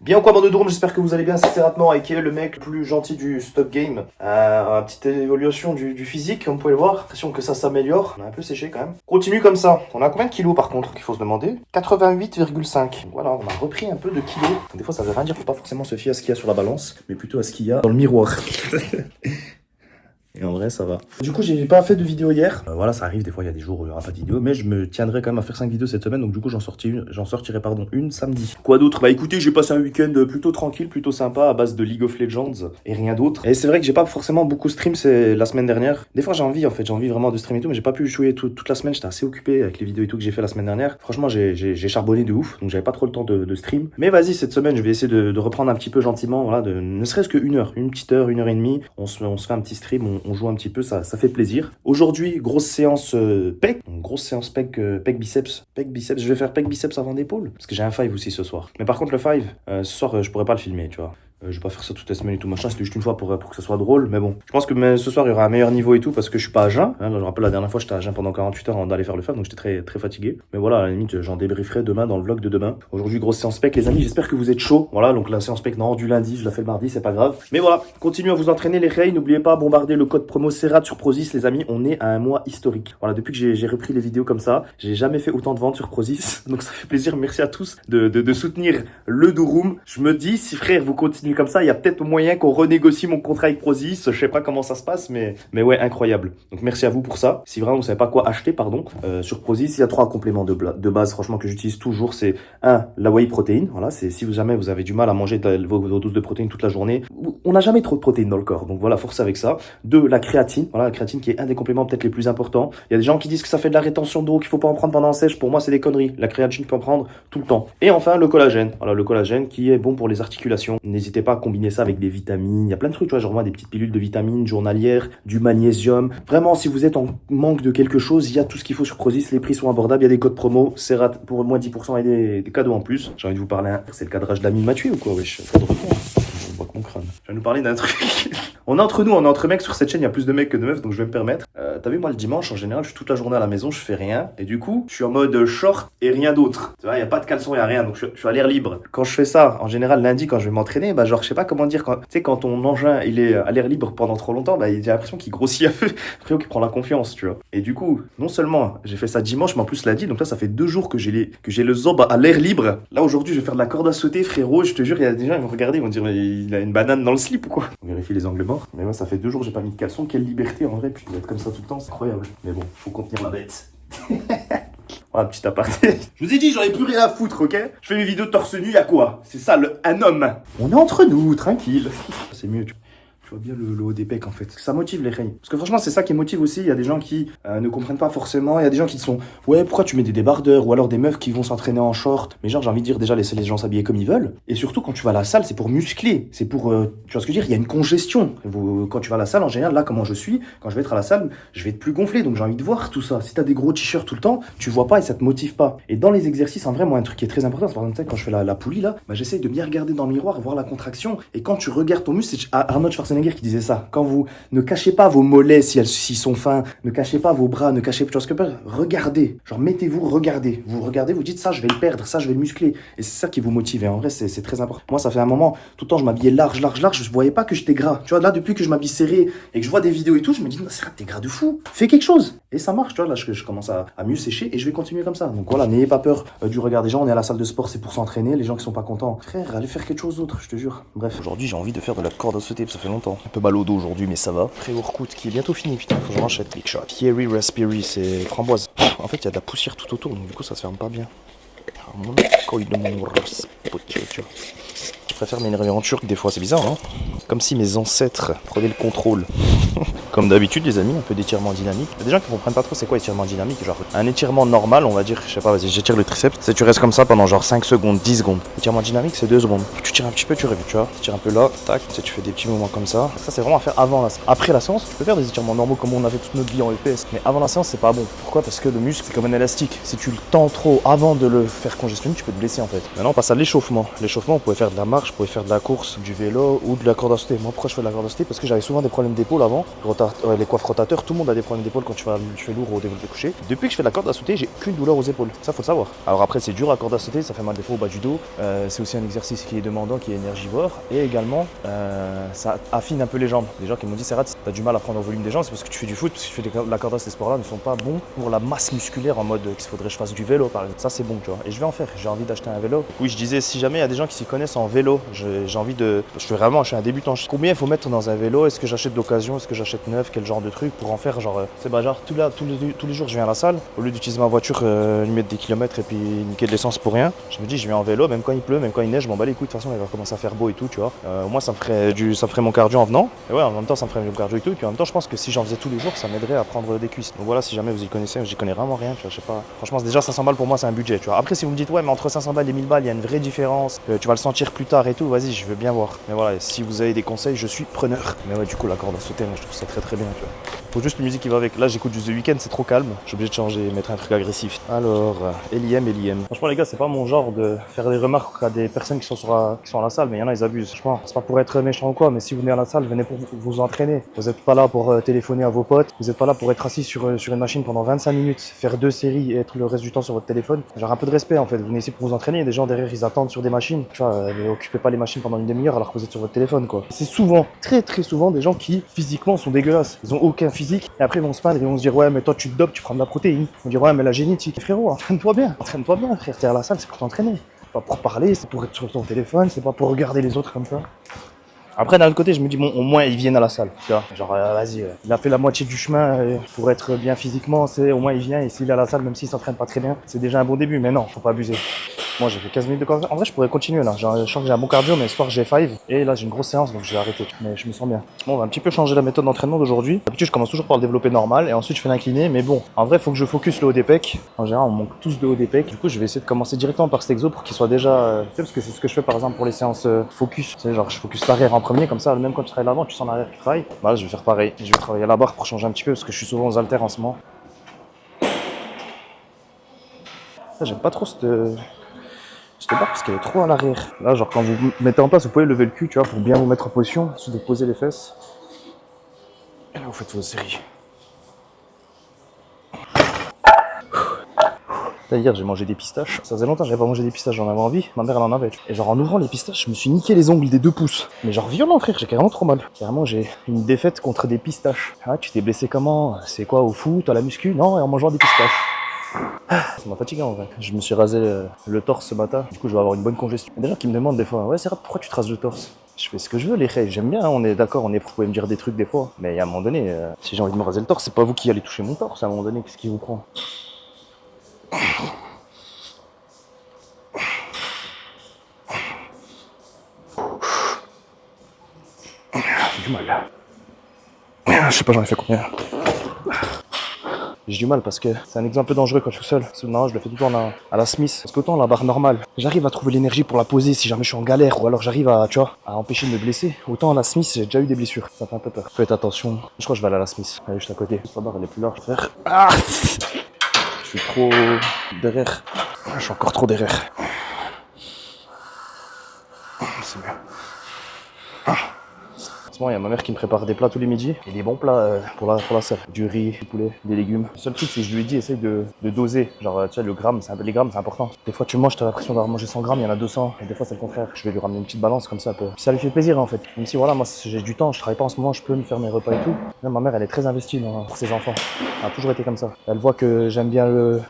Bien quoi, bande de drômes, j'espère que vous allez bien. C'est Ratman, aka le mec le plus gentil du stop game. Une petite évolution du physique, comme vous pouvez le voir. L'impression que ça s'améliore. On a un peu séché quand même. Continue comme ça. On a combien de kilos par contre qu'il faut se demander? 88,5. Voilà, on a repris un peu de kilos. Des fois ça veut rien dire, faut pas forcément se fier à ce qu'il y a sur la balance, mais plutôt à ce qu'il y a dans le miroir. Et en vrai, ça va. Du coup, j'ai pas fait de vidéo hier. Voilà, ça arrive, des fois, il y a des jours où il n'y aura pas de vidéo. Mais je me tiendrai quand même à faire 5 vidéos cette semaine. Donc, du coup, j'en sortirai une samedi. Quoi d'autre? Bah écoutez, j'ai passé un week-end plutôt tranquille, plutôt sympa, à base de League of Legends et rien d'autre. Et c'est vrai que j'ai pas forcément beaucoup stream la semaine dernière. Des fois, j'ai envie vraiment de streamer et tout. Mais j'ai pas pu jouer toute la semaine. J'étais assez occupé avec les vidéos et tout que j'ai fait la semaine dernière. Franchement, j'ai charbonné de ouf. Donc, j'avais pas trop le temps de stream. Mais vas-y, cette semaine, je vais essayer de reprendre un petit peu gentiment. Voilà, ne serait-ce qu'une heure. Une petite heure, 1 heure et demie. On se fait un petit stream, on joue un petit peu, ça fait plaisir. Aujourd'hui, grosse séance pec, grosse séance pec biceps. Pec biceps, je vais faire pec biceps avant d'épaule, parce que j'ai un 5 aussi ce soir. Mais par contre, le 5, ce soir, je pourrais pas le filmer, tu vois. Je vais pas faire ça toute la semaine et tout machin, c'était juste une fois pour que ça soit drôle, mais bon. Je pense que ce soir il y aura un meilleur niveau et tout parce que je suis pas à jeun. Hein, je me rappelle la dernière fois j'étais à jeun pendant 48 heures avant d'aller faire le FAF, donc j'étais très, très fatigué. Mais voilà, à la limite j'en débrieferai demain dans le vlog de demain. Aujourd'hui grosse séance pec les amis, j'espère que vous êtes chauds. Voilà, donc la séance pec non du lundi, je la fais le mardi, c'est pas grave. Mais voilà, continuez à vous entraîner les reils, n'oubliez pas bombarder le code promo Serrat sur Prozis les amis, on est à un mois historique. Voilà, depuis que j'ai repris les vidéos comme ça, j'ai jamais fait autant de ventes sur Prozis, donc ça fait plaisir, merci à tous de soutenir le Durum. Je me dis si frère vous continuez comme ça, il y a peut-être moyen qu'on renégocie mon contrat avec Prozis, je sais pas comment ça se passe, mais ouais, incroyable. Donc merci à vous pour ça. Si vraiment vous savez pas quoi acheter, sur Prozis, il y a 3 compléments de base, franchement, que j'utilise toujours. C'est la whey protéine. Voilà, c'est si jamais vous avez du mal à manger vos doses de protéines toute la journée, on n'a jamais trop de protéines dans le corps, donc voilà, force avec ça. 2, la créatine. Voilà, la créatine qui est un des compléments peut-être les plus importants. Il y a des gens qui disent que ça fait de la rétention d'eau, qu'il faut pas en prendre pendant un sèche. Pour moi, c'est des conneries. La créatine, tu peux en prendre tout le temps. Et enfin, le collagène. Voilà, le collagène qui est bon pour les articulations. N'hésitez pas à combiner ça avec des vitamines, il y a plein de trucs, tu vois, genre moi des petites pilules de vitamines journalières, du magnésium. Vraiment, si vous êtes en manque de quelque chose, il y a tout ce qu'il faut sur Prozis, les prix sont abordables, il y a des codes promo, Serrat pour moins 10% et des cadeaux en plus. J'ai envie de vous parler, c'est le cadrage d'Amine Mathieu ou quoi, wesh, pas de retour. Je vois que mon crâne. Je vais nous parler d'un truc. On est entre nous, on est entre mecs sur cette chaîne, il y a plus de mecs que de meufs, donc je vais me permettre. T'as vu, moi le dimanche, en général, je suis toute la journée à la maison, je fais rien. Et du coup, je suis en mode short et rien d'autre. Tu vois, il n'y a pas de caleçon, il n'y a rien, donc je suis à l'air libre. Quand je fais ça, en général, lundi, quand je vais m'entraîner, bah genre, je sais pas comment dire, tu sais, quand ton engin, il est à l'air libre pendant trop longtemps, bah j'ai l'impression qu'il grossit un peu, après qu'il prend la confiance, tu vois. Et du coup, non seulement j'ai fait ça dimanche, mais en plus lundi, donc là, ça fait 2 jours que j'ai le zob à l'air libre. Là, aujourd'hui, je vais faire de la corde à sauter, frérot, je te jure, il y a des gens, ils vont regarder, ils vont dire, mais il a une banane dans le slip ou quoi? On vérifie les angles morts. Mais ouais, ça fait 2 jours, j'ai pas mis de caleçon, quelle liberté en vrai, puis je vais être comme ça tout le temps, c'est incroyable. Mais bon, faut contenir la bête. Voilà, petit aparté. Je vous ai dit, j'en ai plus rien à foutre, ok? Je fais mes vidéos torse nu, y'a quoi? C'est ça, un homme. On est entre nous, tranquille. C'est mieux, tu vois. Je vois bien le haut des pecs en fait. Ça motive les reins. Parce que franchement, c'est ça qui motive aussi. Il y a des gens qui ne comprennent pas forcément. Il y a des gens qui sont ouais, pourquoi tu mets des débardeurs? Ou alors des meufs qui vont s'entraîner en short. Mais genre, j'ai envie de dire déjà, laisser les gens s'habiller comme ils veulent. Et surtout, quand tu vas à la salle, c'est pour muscler. C'est pour. Tu vois ce que je veux dire? Il y a une congestion. Quand tu vas à la salle, en général, là, comment je suis, quand je vais être à la salle, je vais être plus gonflé. Donc j'ai envie de voir tout ça. Si t'as des gros t-shirts tout le temps, tu vois pas et ça te motive pas. Et dans les exercices, en vrai, moi, un truc qui est très important, c'est par exemple, quand je fais la poulie là, bah, j'essaye de bien regarder dans le miroir, voir la contraction. Et quand tu regardes ton muscle, c'est Arnold Schwarzenegger qui disait ça. Quand vous ne cachez pas vos mollets s'ils sont fins, ne cachez pas vos bras, ne cachez pas, tu vois ce que je veux dire, regardez, genre mettez-vous, regardez, vous dites ça je vais le perdre, ça je vais le muscler, et c'est ça qui vous motive, et en vrai c'est très important. Moi ça fait un moment, tout le temps je m'habillais large, je voyais pas que j'étais gras, tu vois, là depuis que je m'habille serré, et que je vois des vidéos et tout, je me dis, c'est vrai, t'es gras de fou, fais quelque chose, et ça marche, tu vois, là je commence à mieux sécher, et je vais continuer comme ça, donc voilà, n'ayez pas peur du regard des gens, on est à la salle de sport, c'est pour s'entraîner, les gens qui sont pas contents, frère, allez faire quelque chose d'autre, je te jure. Bref, aujourd'hui j'ai envie de faire de la corde à sauter, ça fait longtemps, un peu mal au dos aujourd'hui, mais ça va. Pré-workout qui est bientôt fini, putain, faut que je rachète. Big Shot. Thierry Raspberry, c'est framboise. En fait, il y a de la poussière tout autour, donc du coup, ça se ferme pas bien. Je préfère m'énerver en turc des fois, c'est bizarre, hein. Comme si mes ancêtres prenaient le contrôle. Comme d'habitude, les amis, un peu d'étirement dynamique. Il y a des gens qui comprennent pas trop c'est quoi étirement dynamique. Genre, un étirement normal, on va dire, je sais pas, vas-y, j'étire le triceps. C'est tu restes comme ça pendant genre 5 secondes, 10 secondes. Étirement dynamique, c'est 2 secondes. Tu tires un petit peu, tu reviens, tu vois. Tu tires un peu là, tac, tu fais des petits mouvements comme ça. Ça, c'est vraiment à faire avant la séance. Après la séance, tu peux faire des étirements normaux comme on avait toute notre vie en EPS. Mais avant la séance, c'est pas bon. Pourquoi? Parce que le muscle, c'est comme un élastique. Si tu le tends trop avant de le faire congestionner, tu peux te blesser en fait. Maintenant, on passe à l'échauffement. L'échauffement, on pouvait faire de la marche. je pouvais faire de la course, du vélo ou de la corde à sauter. Moi, pourquoi je fais de la corde à sauter? Parce que j'avais souvent des problèmes d'épaule avant. Les coiffes rotateurs, tout le monde a des problèmes d'épaule quand tu fais lourd au développé couché. Depuis que je fais de la corde à sauter, j'ai qu'une douleur aux épaules. Ça, faut le savoir. Alors après, c'est dur la corde à sauter, ça fait mal des fois au bas du dos. C'est aussi un exercice qui est demandant, qui est énergivore. Et également, ça affine un peu les jambes. Les gens qui m'ont dit, Serhat, si t'as du mal à prendre au volume des jambes, c'est parce que tu fais du foot, parce que tu fais de la corde à ces sports-là ne sont pas bons pour la masse musculaire en mode qu'il faudrait que je fasse du vélo par exemple. Ça, c'est bon, tu vois. Et je vais en faire. J'ai envie d'acheter un vélo. Oui, je disais, si jamais il y a des gens qui s'y connaissent en vélo, j'ai envie de. Je suis un débutant. Combien il faut mettre dans un vélo? Est-ce que j'achète d'occasion? Est-ce que j'achète neuf? Quel genre de truc pour en faire genre. C'est bah, genre tous les jours je viens à la salle. Au lieu d'utiliser ma voiture, lui mettre des kilomètres et puis niquer de l'essence pour rien, je me dis je viens en vélo, même quand il pleut, même quand il neige, je m'en bats les couilles. De toute façon, il va commencer à faire beau et tout, tu vois. Moi, ça me ferait mon cardio en venant. Et ouais, en même temps, ça me ferait mon cardio et tout. Et puis en même temps, je pense que si j'en faisais tous les jours, ça m'aiderait à prendre des cuisses. Donc voilà, si jamais vous y connaissez, j'y connais vraiment rien, tu vois. Je sais pas. Franchement, déjà 500 balles pour moi, c'est un budget, tu vois. Après, si vous me dites ouais, mais entre 500 balles et 1000 balles, il y a une vraie différence. Tu vas le sentir plus tard et tout. Vas-y, je veux bien voir. Mais voilà, si vous avez des conseils, je suis preneur. Mais ouais, du coup, la corde à sauter, moi, je trouve ça très très bien, tu vois. Faut juste une musique qui va avec. Là, j'écoute juste The Weeknd, c'est trop calme. Je suis obligé de changer, mettre un truc agressif. Alors, Eliem. Franchement, les gars, c'est pas mon genre de faire des remarques à des personnes qui sont à la salle, mais il y en a, ils abusent. Franchement, c'est pas pour être méchant ou quoi, mais si vous venez à la salle, venez pour vous entraîner. Vous n'êtes pas là pour téléphoner à vos potes. Vous n'êtes pas là pour être assis sur une machine pendant 25 minutes, faire 2 séries et être le reste du temps sur votre téléphone. Genre un peu de respect en fait. Vous venez ici pour vous entraîner. Il y a des gens derrière, ils attendent sur des machines. Tu vois, ne occupez pas les machines pendant une demi-heure alors que vous êtes sur votre téléphone, quoi. C'est souvent, très très souvent, des gens qui physiquement sont dégueulasses. Ils ont aucun physique et après ils vont se plaindre et vont se dire ouais, mais toi tu te dopes, tu prends de la protéine. Ils vont dire ouais, mais la génétique. Frérot, entraîne-toi bien, frère. T'es à la salle, c'est pour t'entraîner. C'est pas pour parler, c'est pour être sur ton téléphone, c'est pas pour regarder les autres comme ça. Après, d'un autre côté, je me dis, bon, au moins, ils viennent à la salle, tu vois. Genre, vas-y, il a fait la moitié du chemin pour être bien physiquement, c'est au moins, il vient, et s'il est à la salle, même s'il s'entraîne pas très bien, c'est déjà un bon début, mais non, faut pas abuser. Moi, j'ai fait 15 minutes de cardio. En vrai, je pourrais continuer, là. Je sens que j'ai un bon cardio, mais ce soir, j'ai 5, et là, j'ai une grosse séance, donc je vais arrêter. Mais je me sens bien. Bon, on va un petit peu changer la méthode d'entraînement d'aujourd'hui. D'habitude, je commence toujours par le développer normal, et ensuite, je fais l'incliné, mais bon, en vrai, faut que je focus le haut des pecs. En général, on manque tous de haut des pecs. Du coup, je vais essayer de commencer directement par cet exo pour qu'il soit déjà, tu sais, parce que c'est ce que je fais, par exemple, pour les séances focus. Tu sais, genre, je focus l'arrière en premier, comme ça, même quand tu travailles l'avant, tu sens l'arrière qui travaille. Bah, là, je vais faire pareil. Je vais travailler à la barre pour changer un petit peu, parce que je suis souvent aux haltères en ce moment. J'aime pas trop cette barre parce qu'elle est trop à l'arrière. Là, genre, quand vous mettez en place, vous pouvez lever le cul, tu vois, pour bien vous mettre en position, ensuite de poser les fesses. Et là, vous faites vos séries. Hier, j'ai mangé des pistaches. Ça faisait longtemps que j'avais pas mangé des pistaches, j'en avais envie. Ma mère, elle en avait. Et genre, en ouvrant les pistaches, je me suis niqué les ongles des 2 pouces. Mais genre, violent, frère, j'ai carrément trop mal. Carrément, j'ai une défaite contre des pistaches. Ah, tu t'es blessé comment? C'est quoi, au foot, à la muscu? Non, et en mangeant des pistaches. Ça m'a fatigué en vrai. Je me suis rasé le torse ce matin. Du coup, je vais avoir une bonne congestion. Il y a des gens qui me demandent des fois, ouais, Serhat, pourquoi tu te rases le torse? Je fais ce que je veux, les rêves. J'aime bien, hein, on est d'accord, on est pour me dire des trucs des fois. Mais à un moment donné, si j'ai envie de me raser le torse, c'est pas vous qui allez toucher mon torse. À un moment donné, qu'est-ce qui vous prend? J'ai du mal là. Je sais pas, j'en ai fait combien. J'ai du mal parce que c'est un exemple un peu dangereux quand je suis seul. Non, je le fais tout le temps à la Smith. Parce qu'autant la barre normale, j'arrive à trouver l'énergie pour la poser si jamais je suis en galère ou alors j'arrive à, tu vois, à empêcher de me blesser. Autant à la Smith, j'ai déjà eu des blessures. Ça fait un peu peur. Faites attention. Je crois que je vais aller à la Smith. Elle est juste à côté. La barre, elle est plus large, frère. Ah, je suis trop derrière. Je suis encore trop derrière. C'est mieux. Il y a ma mère qui me prépare des plats tous les midis et des bons plats pour la salle. Du riz, du poulet, des légumes. Le seul truc, c'est que je lui ai dit, essaye de doser. Genre, tu sais, les grammes, c'est important. Des fois, tu manges, t'as l'impression d'avoir mangé 100 grammes, il y en a 200. Et des fois, c'est le contraire. Je vais lui ramener une petite balance comme ça. Puis ça lui fait plaisir en fait. Même si, voilà, moi, j'ai du temps, je travaille pas en ce moment, je peux me faire mes repas et tout. Même ma mère, elle est très investie pour ses enfants. Elle a toujours été comme ça. Elle voit que j'aime bien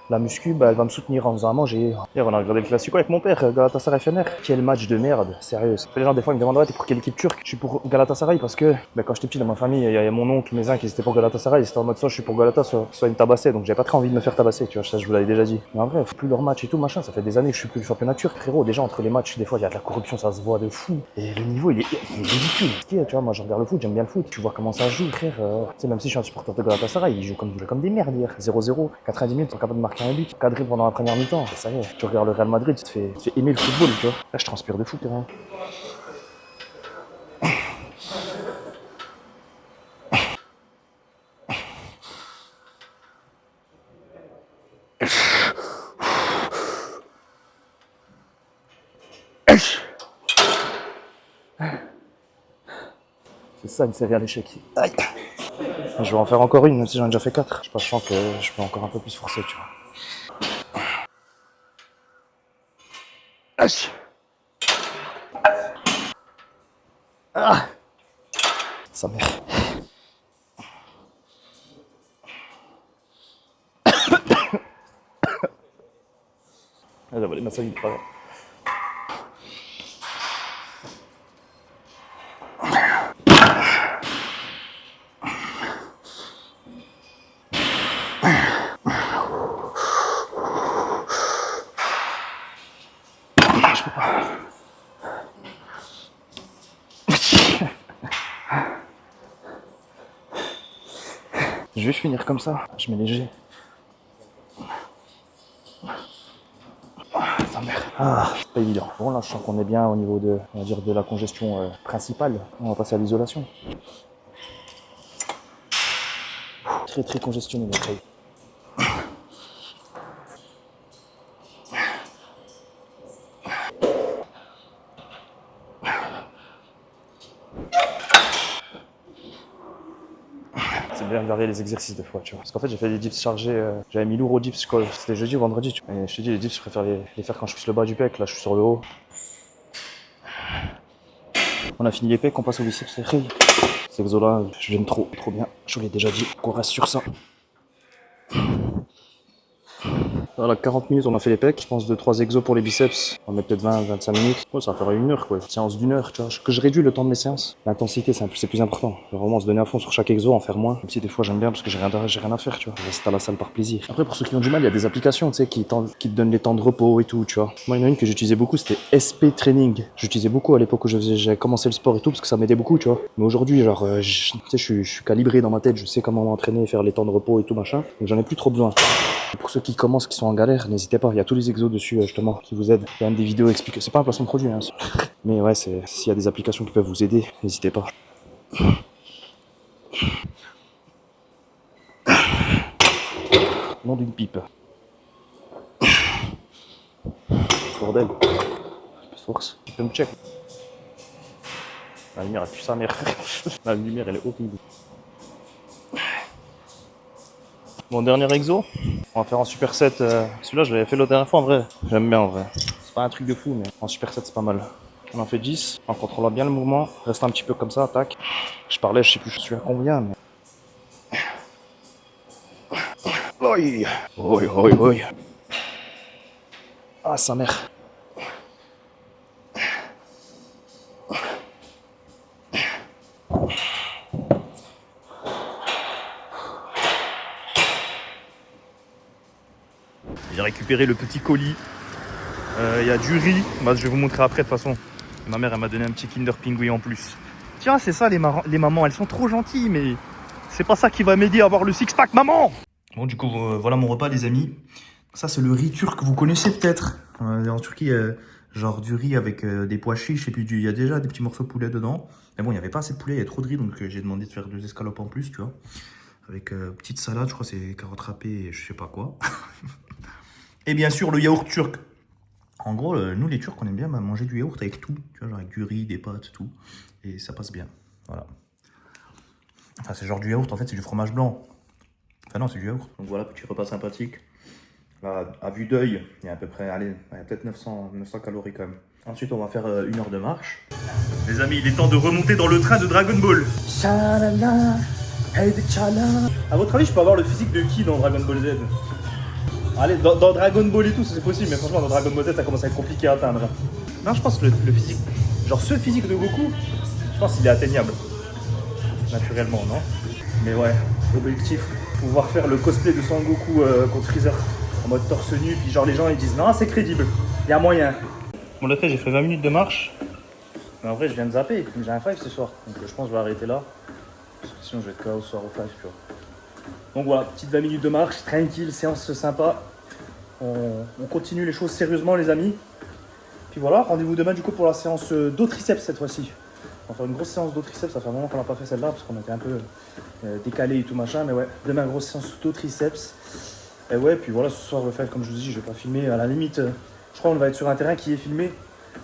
la muscu, bah, elle va me soutenir en faisant à manger. Hier, on a regardé le classico avec mon père, Galatasaray Fener. Quel match de merde, sérieux. Les gens, des fois, ils me demandent, ouais, t'es pour quelle équipe turque? Je suis pour Galatasaray parce que bah, quand j'étais petit dans ma famille, il y a mon oncle, mes oncles qui étaient pour Galatasaray, ils étaient en mode soit je suis pour Galatasaray, soit ils me tabassaient, donc j'avais pas très envie de me faire tabasser, tu vois, ça je vous l'avais déjà dit. Mais en vrai, plus leur match et tout, machin, ça fait des années que je suis plus du championnat turc, frérot. Déjà entre les matchs, des fois il y a de la corruption, ça se voit de fou. Et le niveau il est ridicule. Tu vois, moi je regarde le foot, j'aime bien le foot, tu vois comment ça joue, frère. Tu sais, même si je suis un supporter de Galatasaray, ils jouent comme des merdes hier. 0-0, 90 minutes, ils sont capables de marquer un but, cadré pendant la première mi-temps. Ça y est, tu regardes le Real Madrid, tu te fais aimer le football, tu vois. Là je transpire de fou, terrain. C'est ça une série à l'échec. Aïe. Je vais en faire encore une, même si j'en ai déjà fait 4. Je sens que je peux encore un peu plus forcer, tu vois. Aïe. Ah. Sa mère. Elle a volé ma salle de travail. Je peux pas. Je vais finir comme ça. Je mets léger. Sa mère. Ah, c'est pas évident. Bon, là, je sens qu'on est bien au niveau de, on va dire, de la congestion principale. On va passer à l'isolation. Très, très congestionné, notre œil. C'est bien de varier les exercices des fois, tu vois. Parce qu'en fait, j'ai fait des dips chargés. J'avais mis lourd au dips, c'était jeudi ou vendredi, tu vois. Et je te dis, les dips, je préfère les faire quand je pousse le bas du pec. Là, je suis sur le haut. On a fini les pecs, on passe au biceps. Ces exos-là, j'aime trop bien. Je vous l'ai déjà dit, qu'on reste sur ça. Voilà, 40 minutes, on a fait les pecs. Je pense 2-3 exos pour les biceps. On met peut-être 20-25 minutes. Ouais, ça va faire 1 heure, quoi. Séance d'1 heure, tu vois. Que je réduis le temps de mes séances. L'intensité, c'est plus important. Genre, vraiment se donner à fond sur chaque exo, en faire moins. Même si des fois, j'aime bien parce que j'ai rien à faire, tu vois. Je reste à la salle par plaisir. Après, pour ceux qui ont du mal, il y a des applications, tu sais, qui te donnent les temps de repos et tout, tu vois. Moi, il y en a une que j'utilisais beaucoup, c'était SP Training. J'utilisais beaucoup à l'époque où j'ai commencé le sport et tout, parce que ça m'aidait beaucoup, tu vois. Mais aujourd'hui, genre, tu sais, je suis calibré dans ma tête. Je sais comment m'entraîner, faire les temps de repos et tout, machin. Donc, j'en ai plus trop besoin. Et pour ceux qui commencent, qui sont en galère, n'hésitez pas, il y a tous les exos dessus justement qui vous aident. Il y a même des vidéos expliquées, c'est pas un placement de produit, hein. Mais ouais, s'il y a des applications qui peuvent vous aider, n'hésitez pas. Nom d'une pipe. Bordel. Force. Tu peux me check. La lumière elle pue sa mère. La lumière elle est horrible. Mon dernier exo, on va faire en superset. Celui-là, je l'avais fait la dernière fois en vrai. J'aime bien en vrai. C'est pas un truc de fou, mais en superset, c'est pas mal. On en fait 10, en contrôlant bien le mouvement. Reste un petit peu comme ça, tac. Je parlais, je sais plus, je suis à combien, mais. Oi, oi, oi, oi. Ah, sa mère. J'ai récupéré le petit colis. Il y a du riz. Bah, je vais vous montrer après de toute façon. Ma mère, elle m'a donné un petit Kinder Pingui en plus. Tiens, c'est ça les mamans, elles sont trop gentilles, mais c'est pas ça qui va m'aider à avoir le six-pack, maman. Bon, du coup, voilà mon repas, les amis. Ça, c'est le riz turc que vous connaissez peut-être. En Turquie, genre du riz avec des pois chiches et puis il y a déjà des petits morceaux de poulet dedans. Mais bon, il n'y avait pas assez de poulet, il y a trop de riz, donc j'ai demandé de faire 2 escalopes en plus, tu vois. Avec petite salade, je crois que c'est carottes râpées et je sais pas quoi. Et bien sûr, le yaourt turc. En gros, nous les Turcs, on aime bien manger du yaourt avec tout. Tu vois, genre avec du riz, des pâtes, tout. Et ça passe bien. Voilà. Enfin, c'est genre du yaourt, en fait, c'est du fromage blanc. Enfin non, c'est du yaourt. Donc voilà, petit repas sympathique. Là, à vue d'œil, il y a à peu près, allez, il y a peut-être 900 calories quand même. Ensuite, on va faire 1 heure de marche. Les amis, il est temps de remonter dans le train de Dragon Ball. Chalala, hey de chala. À votre avis, je peux avoir le physique de qui dans Dragon Ball Z? Allez, dans Dragon Ball et tout, c'est possible, mais franchement, dans Dragon Ball Z, ça commence à être compliqué à atteindre. Non, je pense que le physique, genre ce physique de Goku, je pense qu'il est atteignable. Naturellement, non? Mais ouais, objectif, pouvoir faire le cosplay de Son Goku contre Freezer en mode torse nu, puis genre les gens ils disent non, c'est crédible, il y a moyen. Bon, là, j'ai fait 20 minutes de marche, mais en vrai, je viens de zapper, j'ai un 5 ce soir, donc je pense que je vais arrêter là, parce que sinon je vais être KO ce soir au 5, tu vois. Donc voilà, petite 20 minutes de marche, tranquille, séance sympa. On continue les choses sérieusement, les amis. Puis voilà, rendez-vous demain du coup pour la séance dos triceps cette fois-ci. On va faire une grosse séance dos triceps, ça fait un moment qu'on n'a pas fait celle-là parce qu'on était un peu décalé et tout machin. Mais ouais, demain grosse séance dos triceps. Et ouais, puis voilà, ce soir le fait, comme je vous dis, je vais pas filmer. À la limite, je crois qu'on va être sur un terrain qui est filmé.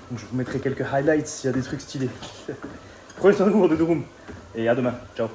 Donc je vous mettrai quelques highlights s'il y a des trucs stylés. Prenez soin de vous, de Room. Et à demain. Ciao.